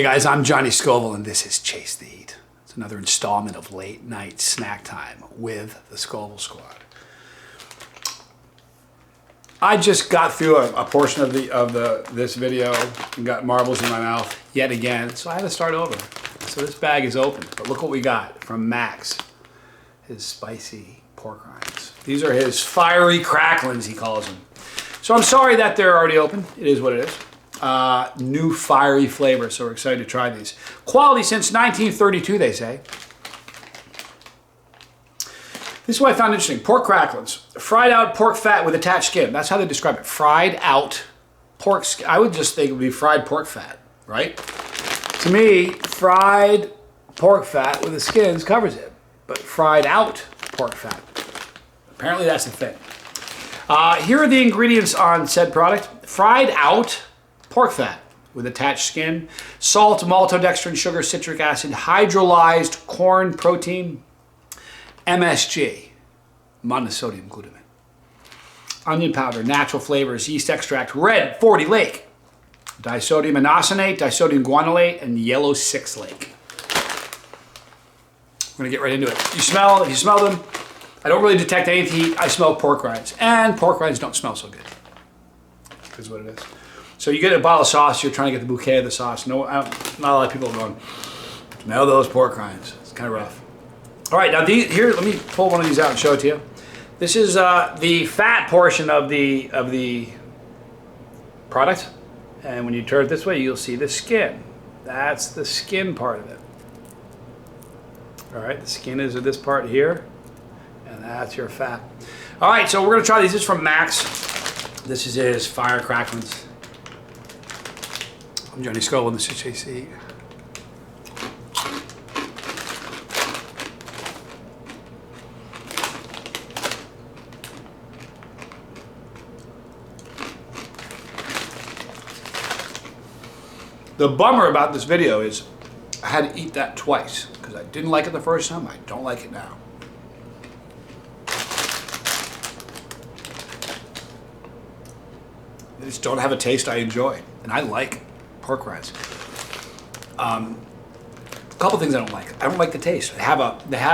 Hey guys, I'm Johnny Scoville and this is Chase the Heat. It's another installment of Late Night Snack Time with the Scoville Squad. I just got through a portion of this video and got marbles in my mouth yet again, so I had to start over. So this bag is open, but look what we got from Max. His spicy pork rinds. These are his fiery cracklins, he calls them. So I'm sorry that they're already open. It is what it is. New fiery flavor, so we're excited to try these. Quality since 1932, they say. This is what I found interesting. Pork cracklins. Fried out pork fat with attached skin. That's how they describe it. Fried out pork skin. I would just think it would be fried pork fat, right? To me, fried pork fat with the skins covers it. But fried out pork fat. Apparently that's the thing. Here are the ingredients on said product. Fried out pork fat with attached skin, salt, maltodextrin, sugar, citric acid, hydrolyzed corn protein, MSG, monosodium glutamate, onion powder, natural flavors, yeast extract, red 40 lake, disodium inosonate, disodium guanylate, and yellow 6 lake. We're gonna get right into it. If you smell them, I don't really detect any heat. I smell pork rinds, and pork rinds don't smell so good. That's what it is. So you get a bottle of sauce, you're trying to get the bouquet of the sauce. No, not a lot of people are going, smell those pork rinds. It's kind of rough. All right, now here, let me pull one of these out and show it to you. This is the fat portion of the product. And when you turn it this way, you'll see the skin. That's the skin part of it. All right, the skin is this part here, and that's your fat. All right, so we're gonna try these. This is from Max. This is his Fire Cracklins. I'm Johnny Scoville, and this is Chase the Heat. The bummer about this video is I had to eat that twice because I didn't like it the first time. I don't like it now. They just don't have a taste I enjoy, and I like pork rinds. A couple things I don't like. I don't like the taste. They have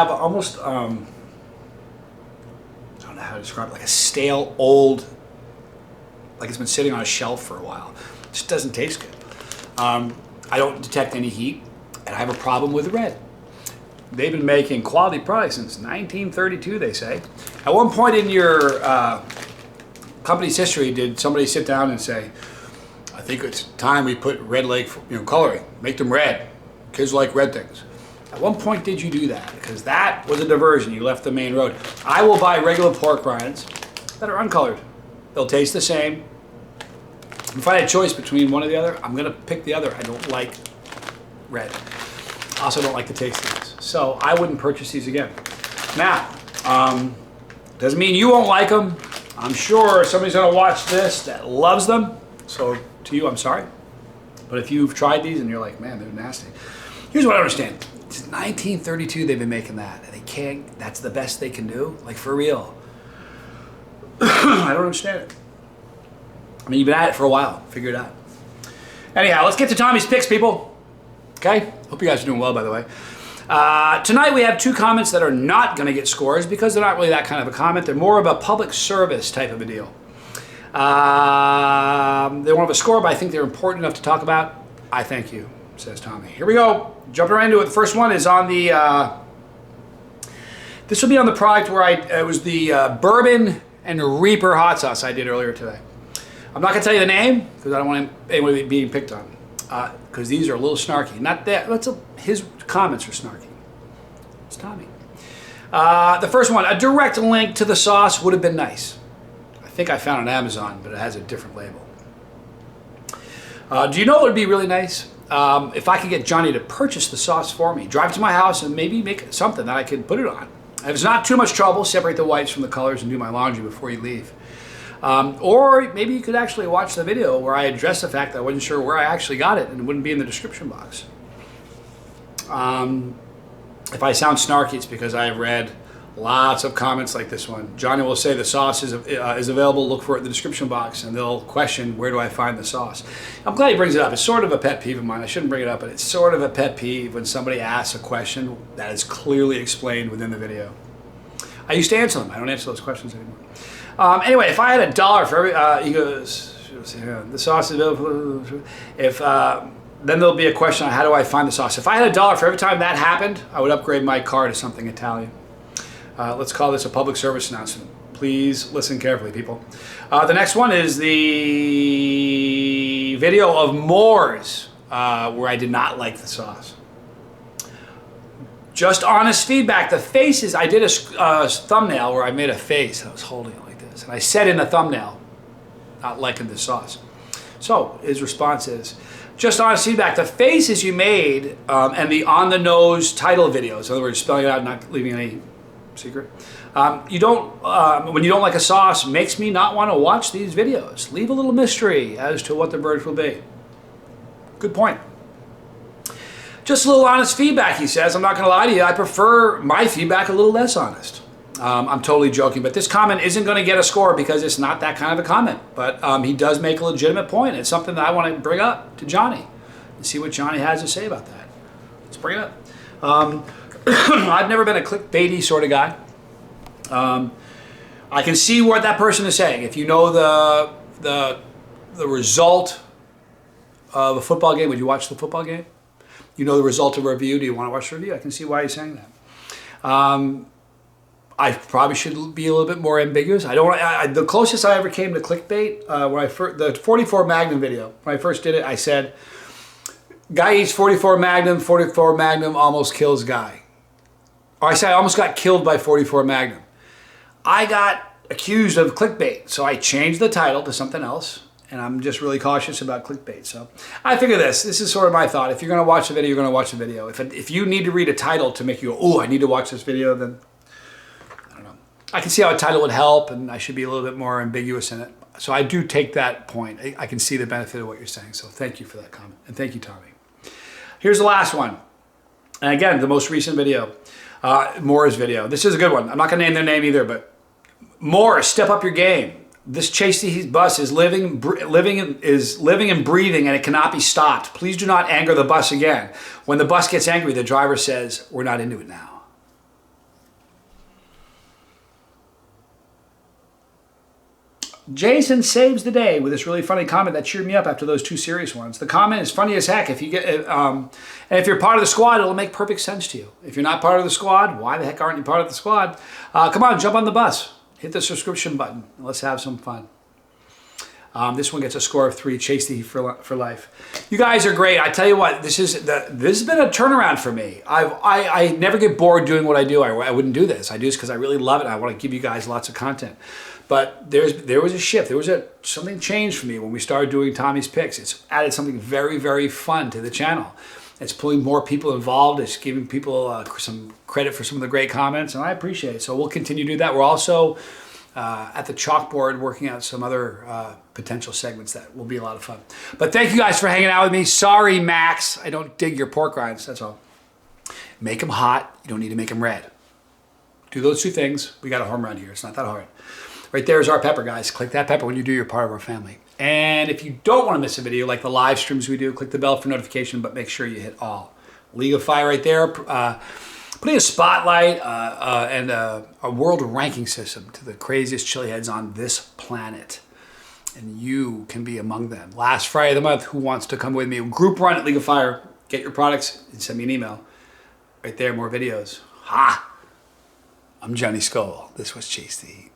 almost I don't know how to describe it, like a stale old, like it's been sitting on a shelf for a while. It just doesn't taste good. I don't detect any heat, and I have a problem with red. They've been making quality products since 1932, they say. At one point in your company's history, did somebody sit down and say, I think it's time we put red lake, coloring, make them red. Kids like red things. At one point did you do that? Because that was a diversion. You left the main road. I will buy regular pork rinds that are uncolored. They'll taste the same. If I had a choice between one or the other, I'm gonna pick the other. I don't like red. I also don't like the taste of these. So I wouldn't purchase these again. Now, doesn't mean you won't like them. I'm sure somebody's gonna watch this that loves them. So to you, I'm sorry. But if you've tried these and you're like, man, they're nasty. Here's what I understand. Since 1932, they've been making that. And they can't, that's the best they can do? Like, for real. I don't understand it. I mean, you've been at it for a while. Figure it out. Anyhow, let's get to Tommy's picks, people. Okay? Hope you guys are doing well, by the way. Tonight we have two comments that are not going to get scores because they're not really that kind of a comment. They're more of a public service type of a deal. They won't have a score, but I think they're important enough to talk about. I thank you, says Tommy. Here we go. Jumping right into it. The first one is on the, this will be on the product where it was the Bourbon and Reaper hot sauce I did earlier today. I'm not going to tell you the name because I don't want anybody being picked on. Because these are a little snarky. Not that. His comments are snarky. It's Tommy. The first one, a direct link to the sauce would have been nice. I think I found it on Amazon, but it has a different label. Do you know what would be really nice? If I could get Johnny to purchase the sauce for me, drive to my house and maybe make something that I could put it on. If it's not too much trouble, separate the whites from the colors and do my laundry before you leave. Or maybe you could actually watch the video where I address the fact that I wasn't sure where I actually got it and it wouldn't be in the description box. If I sound snarky, it's because I have read Lots of comments like this one. Johnny will say the sauce is available. Look for it in the description box, and they'll question, where do I find the sauce? I'm glad he brings it up. It's sort of a pet peeve of mine. I shouldn't bring it up, but it's sort of a pet peeve when somebody asks a question that is clearly explained within the video. I used to answer them. I don't answer those questions anymore. Anyway, if I had $1 for every, he goes, the sauce is available. If then there'll be a question on how do I find the sauce. If I had $1 for every time that happened, I would upgrade my car to something Italian. Let's call this a public service announcement. Please listen carefully, people. The next one is the video of Moore's, where I did not like the sauce. Just honest feedback. The faces, I did a thumbnail where I made a face. I was holding it like this. And I said in the thumbnail, not liking the sauce. So his response is, just honest feedback. The faces you made and the on-the-nose title videos, in other words, spelling it out, not leaving any secret. When you don't like a sauce, makes me not want to watch these videos. Leave a little mystery as to what the verdict will be. Good point. Just a little honest feedback, he says. I'm not going to lie to you. I prefer my feedback a little less honest. I'm totally joking, but this comment isn't going to get a score because it's not that kind of a comment. But he does make a legitimate point. It's something that I want to bring up to Johnny and see what Johnny has to say about that. Let's bring it up. I've never been a clickbaity sort of guy. I can see what that person is saying. If you know the result of a football game, would you watch the football game? You know the result of a review. Do you want to watch the review? I can see why he's saying that. I probably should be a little bit more ambiguous. The closest I ever came to clickbait the 44 Magnum video. When I first did it, I said, "Guy eats 44 Magnum. 44 Magnum almost kills guy." Or I said I almost got killed by 44 Magnum. I got accused of clickbait, so I changed the title to something else. And I'm just really cautious about clickbait. So I figure this is sort of my thought. If you're going to watch the video, you're going to watch the video. If you need to read a title to make you go, oh, I need to watch this video, then I don't know. I can see how a title would help, and I should be a little bit more ambiguous in it. So I do take that point. I can see the benefit of what you're saying. So thank you for that comment. And thank you, Tommy. Here's the last one. And again, the most recent video, Moore's video. This is a good one. I'm not going to name their name either, but Moore, step up your game. This Chasey bus is living and breathing, and it cannot be stopped. Please do not anger the bus again. When the bus gets angry, the driver says, "We're not into it now." Jason saves the day with this really funny comment that cheered me up after those two serious ones. The comment is funny as heck. If you get, and if you're part of the squad, it'll make perfect sense to you. If you're not part of the squad, why the heck aren't you part of the squad? Come on, jump on the bus. Hit the subscription button. Let's have some fun. This one gets a score of 3. Chase the for life. You guys are great. I tell you what, this has been a turnaround for me. I never get bored doing what I do. I wouldn't do this. I do this because I really love it. I want to give you guys lots of content. But there was a shift. Something changed for me when we started doing Tommy's Picks. It's added something very, very fun to the channel. It's pulling more people involved. It's giving people some credit for some of the great comments, and I appreciate it. So we'll continue to do that. We're also at the chalkboard working out some other potential segments that will be a lot of fun. But thank you guys for hanging out with me. Sorry, Max, I don't dig your pork rinds. That's all. Make them hot. You don't need to make them red. Do those two things. We got a home run here. It's not that hard. Right there is our pepper, guys. Click that pepper when you do. You're part of our family. And if you don't want to miss a video like the live streams we do, click the bell for notification, but make sure you hit all. League of Fire right there. Putting a spotlight and a world ranking system to the craziest chili heads on this planet. And you can be among them. Last Friday of the month, who wants to come with me? Group run at League of Fire. Get your products and send me an email. Right there, more videos. Ha! I'm Johnny Skull. This was Chase the